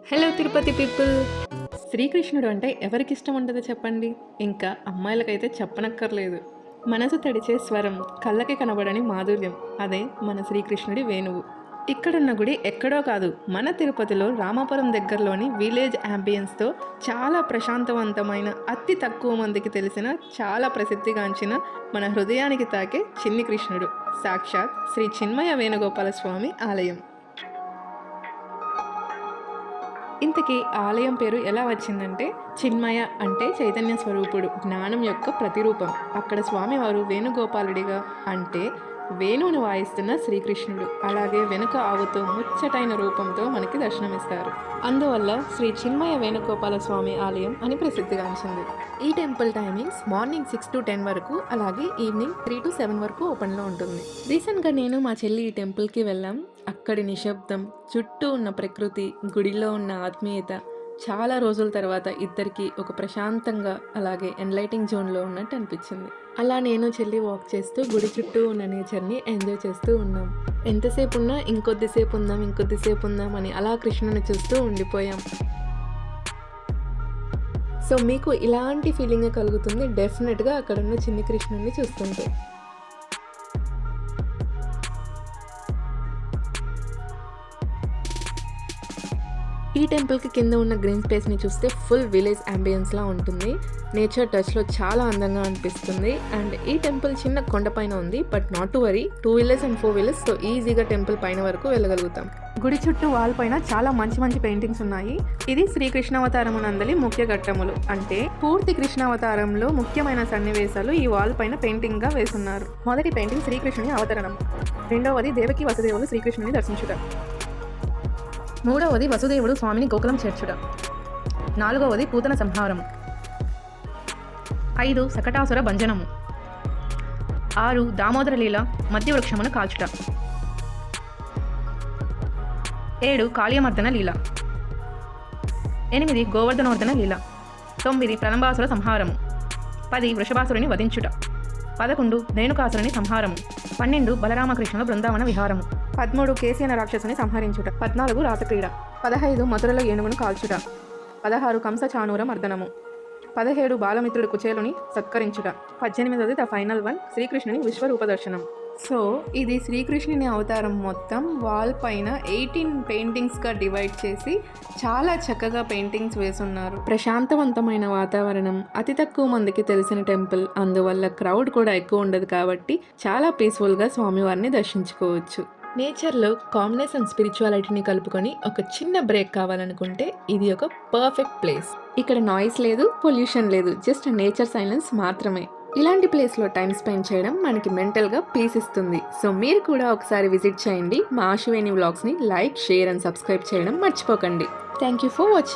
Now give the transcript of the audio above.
Hello Tirupati people. శ్రీకృష్ణుడు అంటే ఎవరికి ఇష్టం ఉండదో చెప్పండి. ఇంకా అమ్మాయిలకైతే చెప్పనక్కర్లేదు. మనసు తడిచే స్వరం, కళ్ళకి కనబడని మాధుర్యం, అదే మన శ్రీకృష్ణుడి వేణువు. ఇక్కడున్న గుడి ఎక్కడో కాదు, మన తిరుపతిలో రామాపురం దగ్గరలోని విలేజ్ యాంబియన్స్తో చాలా ప్రశాంతవంతమైన, అతి తక్కువ మందికి తెలిసిన, చాలా ప్రసిద్ధిగాంచిన, మన హృదయానికి తాకే చిన్ని కృష్ణుడు, సాక్షాత్ శ్రీ చిన్మయ వేణుగోపాల స్వామి ఆలయం. ఇంతకీ ఆలయం పేరు ఎలా వచ్చిందంటే, చిన్మయ అంటే చైతన్య స్వరూపుడు, జ్ఞానం యొక్క ప్రతిరూపం. అక్కడ స్వామివారు వేణుగోపాలుడిగా, అంటే వేణువుని వాయిస్తున్న శ్రీకృష్ణుడు, అలాగే వెనుక ఆవుతో ముచ్చటైన రూపంతో మనకి దర్శనమిస్తారు. అందువల్ల శ్రీ చిన్మయ వేణుగోపాల స్వామి ఆలయం అని ప్రసిద్ధిగాంచింది. ఈ టెంపుల్ టైమింగ్స్ మార్నింగ్ 6 to 10 వరకు, అలాగే ఈవినింగ్ 3 to 7 వరకు ఓపెన్లో ఉంటుంది. రీసెంట్గా నేను మా చెల్లి ఈ టెంపుల్కి వెళ్ళాం. అక్కడి నిశ్శబ్దం, చుట్టూ ఉన్న ప్రకృతి, గుడిలో ఉన్న ఆత్మీయత చాలా రోజుల తర్వాత ఇద్దరికి ఒక ప్రశాంతంగా, అలాగే ఎన్లైటింగ్ జోన్లో ఉన్నట్టు అనిపించింది. అలా నేను చెల్లి వాక్ చేస్తూ గుడి చుట్టూ ఉన్న నేచర్ని ఎంజాయ్ చేస్తూ ఉన్నాం. ఎంతసేపు ఉన్నా ఇంకొద్దిసేపు ఉందాం అని అలా కృష్ణుని చూస్తూ ఉండిపోయాం. సో మీకు ఇలాంటి ఫీలింగ్ కలుగుతుంది డెఫినెట్గా అక్కడున్న చిన్ని కృష్ణుని చూస్తుంటే. ఈ టెంపుల్కి కింద ఉన్న గ్రీన్ స్పేస్ని చూస్తే ఫుల్ విలేజ్ అంబియన్స్లా ఉంటుంది. నేచర్ టచ్లో చాలా అందంగా అనిపిస్తుంది. అండ్ ఈ టెంపుల్ చిన్న కొండపైన ఉంది, but not to worry, 2 wheelers and 4 wheelers, so ఈజీగా టెంపుల్ పైన వరకు వెళ్ళగలుగుతాం. గుడి చుట్టూ వాల్ పైన చాలా మంచి పెయింటింగ్స్ ఉన్నాయి. ఇది శ్రీకృష్ణావతారము నందలి ముఖ్య ఘట్టములు, అంటే పూర్తి కృష్ణావతారంలో ముఖ్యమైన సన్నివేశాలు ఈ వాల్ పైన పెయింటింగ్ గా వేసున్నారు. మొదటి పెయింటింగ్ శ్రీకృష్ణుని అవతరణం, రెండవది దేవకి వసుదేవులు శ్రీకృష్ణుని దర్శించుట, మూడవది వసుదేవుడు స్వామిని గోకులం చేర్చుట, నాలుగవది పూతన సంహారము, 5 శకటాసుర భంజనము, 6 దామోదర లీల మధ్య వృక్షమును కాల్చుట, 7 కాళీయమర్దన లీల, 8 గోవర్ధనవర్ధన లీల, 9 ప్రలంబాసుర సంహారము, 10 వృషభాసురుని వధించుట, 11 రేణుకాసురుని సంహారము, 12 బలరామకృష్ణుల బృందావన విహారము, 13 కేసీన రాక్షసుని సంహరించుట, 14 రాసక్రీడ, 15 మధురలో ఏనుగును కాల్చుట, 16 కంస చానూర మర్దనము, 17 బాలమిత్రుడు కుచేలుని సత్కరించుట, 18 ద ఫైనల్ వన్ శ్రీకృష్ణుని విశ్వరూప దర్శనం. సో ఇది శ్రీకృష్ణుని అవతారం మొత్తం వాల్ పైన 18 పెయింటింగ్స్గా డివైడ్ చేసి చాలా చక్కగా పెయింటింగ్స్ వేసున్నారు. ప్రశాంతవంతమైన వాతావరణం, అతి తక్కువ మందికి తెలిసిన టెంపుల్, అందువల్ల క్రౌడ్ కూడా ఎక్కువ ఉండదు కాబట్టి చాలా పీస్ఫుల్గా స్వామివారిని దర్శించుకోవచ్చు. నేచర్లో కామ్నెస్ అండ్ స్పిరిచువాలిటీని కలుపుకొని ఒక చిన్న బ్రేక్ కావాలనుకుంటే ఇది ఒక పర్ఫెక్ట్ ప్లేస్. ఇక్కడ నాయిస్ లేదు, పొల్యూషన్ లేదు, జస్ట్ నేచర్ సైలెన్స్ మాత్రమే. ఇలాంటి ప్లేస్లో టైం స్పెండ్ చేయడం మనకి మెంటల్గా పీస్ ఇస్తుంది. సో మీరు కూడా ఒకసారి విజిట్ చేయండి. మా ఆశువేణి వ్లాగ్స్ని లైక్, షేర్ అండ్ సబ్స్క్రైబ్ చేయడం మర్చిపోకండి. Thank you for watching.